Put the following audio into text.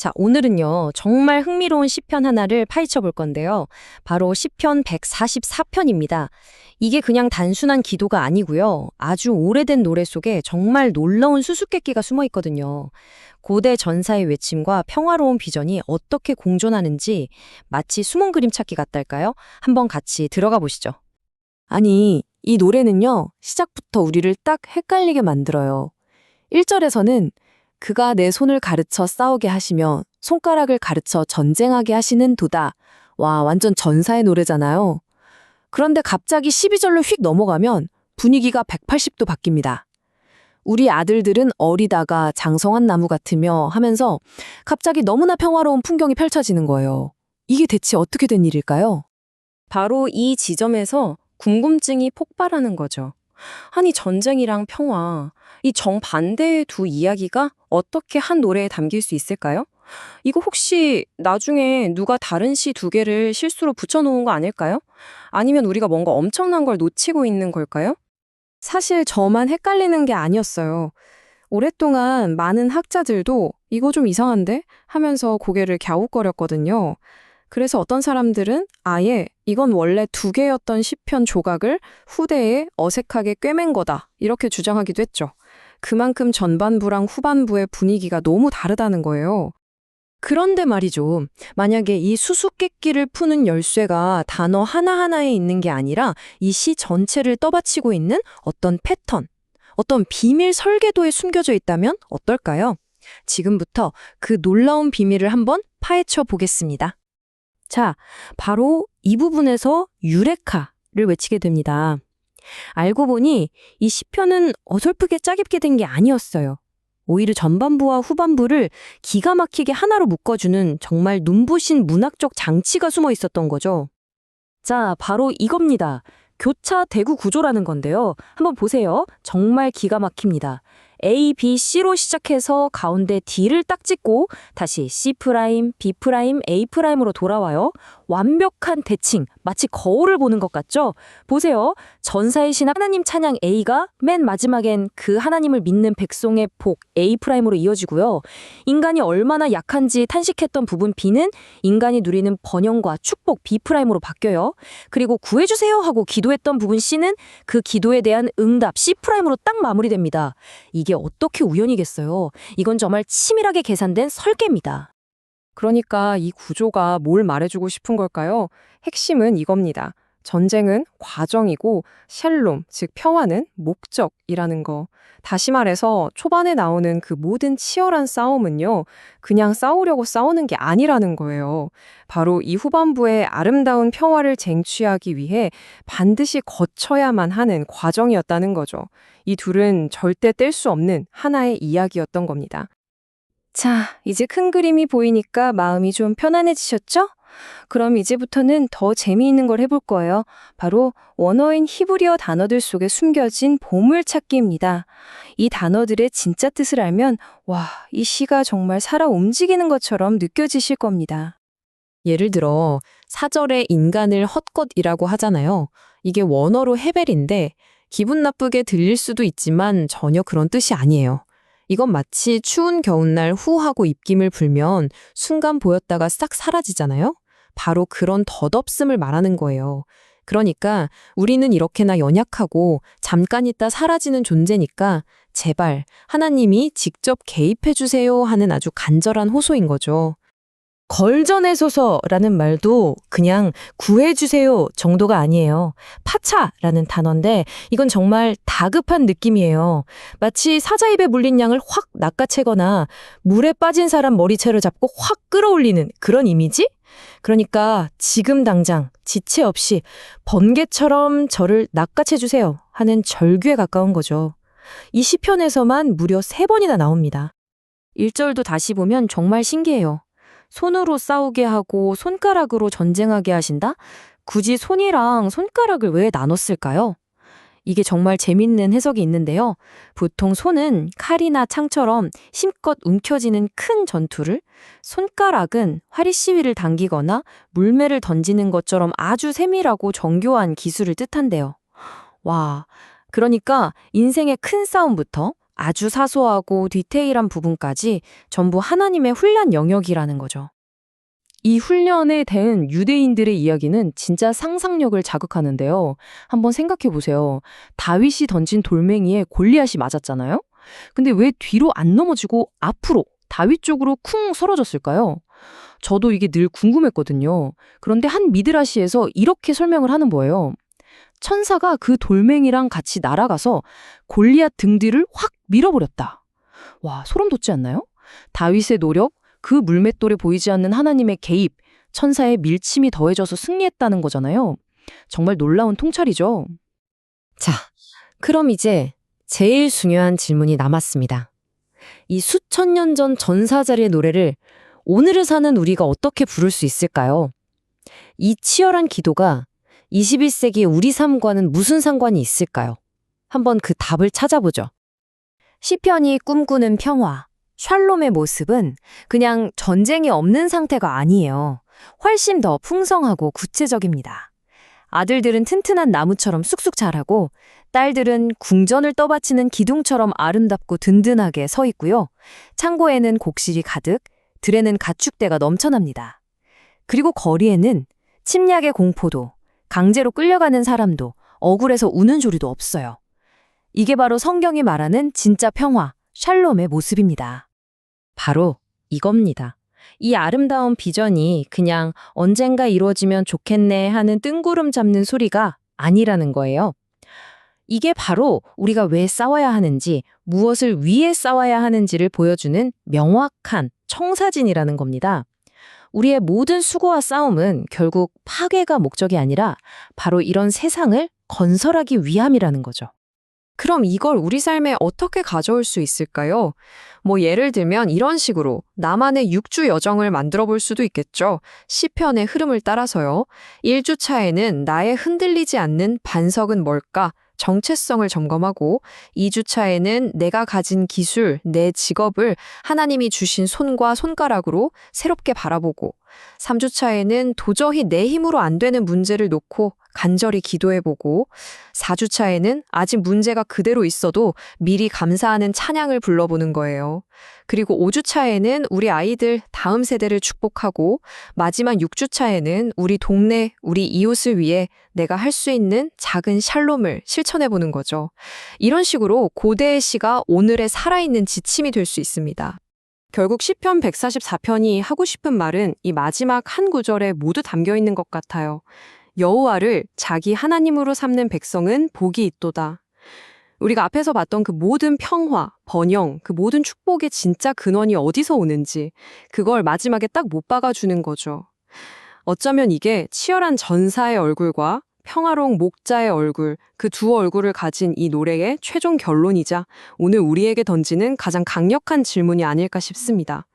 자, 오늘은요, 정말 흥미로운 시편 하나를 파헤쳐 볼 건데요. 바로 시편 144편입니다. 이게 그냥 단순한 기도가 아니고요. 아주 오래된 노래 속에 정말 놀라운 수수께끼가 숨어 있거든요. 고대 전사의 외침과 평화로운 비전이 어떻게 공존하는지 마치 숨은 그림 찾기 같달까요? 한번 같이 들어가 보시죠. 아니, 이 노래는요, 시작부터 우리를 딱 헷갈리게 만들어요. 1절에서는 그가 내 손을 가르쳐 싸우게 하시며 손가락을 가르쳐 전쟁하게 하시는 도다. 와, 완전 전사의 노래잖아요. 그런데 갑자기 12절로 휙 넘어가면 분위기가 180도 바뀝니다. 우리 아들들은 어리다가 장성한 나무 같으며 하면서 갑자기 너무나 평화로운 풍경이 펼쳐지는 거예요. 이게 대체 어떻게 된 일일까요? 바로 이 지점에서 궁금증이 폭발하는 거죠. 아니, 전쟁이랑 평화, 이 정반대의 두 이야기가 어떻게 한 노래에 담길 수 있을까요? 이거 혹시 나중에 누가 다른 시 두 개를 실수로 붙여놓은 거 아닐까요? 아니면 우리가 뭔가 엄청난 걸 놓치고 있는 걸까요? 사실 저만 헷갈리는 게 아니었어요. 오랫동안 많은 학자들도 이거 좀 이상한데? 하면서 고개를 갸웃거렸거든요. 그래서 어떤 사람들은 아예 이건 원래 두 개였던 시편 조각을 후대에 어색하게 꿰맨 거다 이렇게 주장하기도 했죠. 그만큼 전반부랑 후반부의 분위기가 너무 다르다는 거예요. 그런데 말이죠. 만약에 이 수수께끼를 푸는 열쇠가 단어 하나하나에 있는 게 아니라 이 시 전체를 떠받치고 있는 어떤 패턴, 어떤 비밀 설계도에 숨겨져 있다면 어떨까요? 지금부터 그 놀라운 비밀을 한번 파헤쳐 보겠습니다. 자, 바로 이 부분에서 유레카를 외치게 됩니다. 알고 보니 이 시편은 어설프게 짜깁게 된 게 아니었어요. 오히려 전반부와 후반부를 기가 막히게 하나로 묶어주는 정말 눈부신 문학적 장치가 숨어 있었던 거죠. 자, 바로 이겁니다. 교차 대구 구조라는 건데요. 한번 보세요. 정말 기가 막힙니다. A, B, C로 시작해서 가운데 D를 딱 찍고 다시 C', B', A'으로 돌아와요. 완벽한 대칭, 마치 거울을 보는 것 같죠? 보세요. 전사의 신 하나님 찬양 A가 맨 마지막엔 그 하나님을 믿는 백성의 복 A'으로 이어지고요. 인간이 얼마나 약한지 탄식했던 부분 B는 인간이 누리는 번영과 축복 B'으로 바뀌어요. 그리고 구해주세요 하고 기도했던 부분 C는 그 기도에 대한 응답 C'으로 딱 마무리됩니다. 이게 어떻게 우연이겠어요? 이건 정말 치밀하게 계산된 설계입니다. 그러니까 이 구조가 뭘 말해주고 싶은 걸까요? 핵심은 이겁니다. 전쟁은 과정이고 샬롬, 즉 평화는 목적이라는 거. 다시 말해서 초반에 나오는 그 모든 치열한 싸움은요, 그냥 싸우려고 싸우는 게 아니라는 거예요. 바로 이 후반부의 아름다운 평화를 쟁취하기 위해 반드시 거쳐야만 하는 과정이었다는 거죠. 이 둘은 절대 뗄 수 없는 하나의 이야기였던 겁니다. 자, 이제 큰 그림이 보이니까 마음이 좀 편안해지셨죠? 그럼 이제부터는 더 재미있는 걸 해볼 거예요. 바로 원어인 히브리어 단어들 속에 숨겨진 보물찾기입니다. 이 단어들의 진짜 뜻을 알면 와, 이 시가 정말 살아 움직이는 것처럼 느껴지실 겁니다. 예를 들어 4절에 인간을 헛것이라고 하잖아요. 이게 원어로 헤벨인데 기분 나쁘게 들릴 수도 있지만 전혀 그런 뜻이 아니에요. 이건 마치 추운 겨울날 후하고 입김을 불면 순간 보였다가 싹 사라지잖아요. 바로 그런 덧없음을 말하는 거예요. 그러니까 우리는 이렇게나 연약하고 잠깐 있다 사라지는 존재니까 제발 하나님이 직접 개입해 주세요 하는 아주 간절한 호소인 거죠. 걸전해소서라는 말도 그냥 구해주세요 정도가 아니에요. 파차라는 단어인데 이건 정말 다급한 느낌이에요. 마치 사자 입에 물린 양을 확 낚아채거나 물에 빠진 사람 머리채를 잡고 확 끌어올리는 그런 이미지? 그러니까 지금 당장 지체 없이 번개처럼 저를 낚아채주세요 하는 절규에 가까운 거죠. 이 시편에서만 무려 3번이나 나옵니다. 1절도 다시 보면 정말 신기해요. 손으로 싸우게 하고 손가락으로 전쟁하게 하신다? 굳이 손이랑 손가락을 왜 나눴을까요? 이게 정말 재밌는 해석이 있는데요. 보통 손은 칼이나 창처럼 힘껏 움켜쥐는 큰 전투를, 손가락은 화리 시위를 당기거나 물매를 던지는 것처럼 아주 세밀하고 정교한 기술을 뜻한대요. 와, 그러니까 인생의 큰 싸움부터 아주 사소하고 디테일한 부분까지 전부 하나님의 훈련 영역이라는 거죠. 이 훈련에 대한 유대인들의 이야기는 진짜 상상력을 자극하는데요. 한번 생각해 보세요. 다윗이 던진 돌멩이에 골리앗이 맞았잖아요? 근데 왜 뒤로 안 넘어지고 앞으로 다윗 쪽으로 쿵 쓰러졌을까요? 저도 이게 늘 궁금했거든요. 그런데 한 미드라시에서 이렇게 설명을 하는 거예요. 천사가 그 돌멩이랑 같이 날아가서 골리앗 등 뒤를 확 밀어버렸다. 와, 소름 돋지 않나요? 다윗의 노력, 그 물맷돌에 보이지 않는 하나님의 개입, 천사의 밀침이 더해져서 승리했다는 거잖아요. 정말 놀라운 통찰이죠. 자, 그럼 이제 제일 중요한 질문이 남았습니다. 이 수천 년 전 전사자리의 노래를 오늘을 사는 우리가 어떻게 부를 수 있을까요? 이 치열한 기도가 21세기 우리 삶과는 무슨 상관이 있을까요? 한번 그 답을 찾아보죠. 시편이 꿈꾸는 평화, 샬롬의 모습은 그냥 전쟁이 없는 상태가 아니에요. 훨씬 더 풍성하고 구체적입니다. 아들들은 튼튼한 나무처럼 쑥쑥 자라고 딸들은 궁전을 떠받치는 기둥처럼 아름답고 든든하게 서 있고요. 창고에는 곡실이 가득, 들에는 가축대가 넘쳐납니다. 그리고 거리에는 침략의 공포도, 강제로 끌려가는 사람도, 억울해서 우는 소리도 없어요. 이게 바로 성경이 말하는 진짜 평화, 샬롬의 모습입니다. 바로 이겁니다. 이 아름다운 비전이 그냥 언젠가 이루어지면 좋겠네 하는 뜬구름 잡는 소리가 아니라는 거예요. 이게 바로 우리가 왜 싸워야 하는지, 무엇을 위해 싸워야 하는지를 보여주는 명확한 청사진이라는 겁니다. 우리의 모든 수고와 싸움은 결국 파괴가 목적이 아니라 바로 이런 세상을 건설하기 위함이라는 거죠. 그럼 이걸 우리 삶에 어떻게 가져올 수 있을까요? 예를 들면 이런 식으로 나만의 6주 여정을 만들어 볼 수도 있겠죠. 시편의 흐름을 따라서요. 1주차에는 나의 흔들리지 않는 반석은 뭘까? 정체성을 점검하고 2주차에는 내가 가진 기술, 내 직업을 하나님이 주신 손과 손가락으로 새롭게 바라보고 3주차에는 도저히 내 힘으로 안 되는 문제를 놓고 간절히 기도해보고 4주차에는 아직 문제가 그대로 있어도 미리 감사하는 찬양을 불러보는 거예요. 그리고 5주차에는 우리 아이들 다음 세대를 축복하고 마지막 6주차에는 우리 동네, 우리 이웃을 위해 내가 할 수 있는 작은 샬롬을 실천해보는 거죠. 이런 식으로 고대의 시가 오늘의 살아있는 지침이 될 수 있습니다. 결국 시편 144편이 하고 싶은 말은 이 마지막 한 구절에 모두 담겨 있는 것 같아요. 여호와를 자기 하나님으로 삼는 백성은 복이 있도다. 우리가 앞에서 봤던 그 모든 평화, 번영, 그 모든 축복의 진짜 근원이 어디서 오는지 그걸 마지막에 딱 못 박아주는 거죠. 어쩌면 이게 치열한 전사의 얼굴과 평화로운 목자의 얼굴, 그 두 얼굴을 가진 이 노래의 최종 결론이자 오늘 우리에게 던지는 가장 강력한 질문이 아닐까 싶습니다.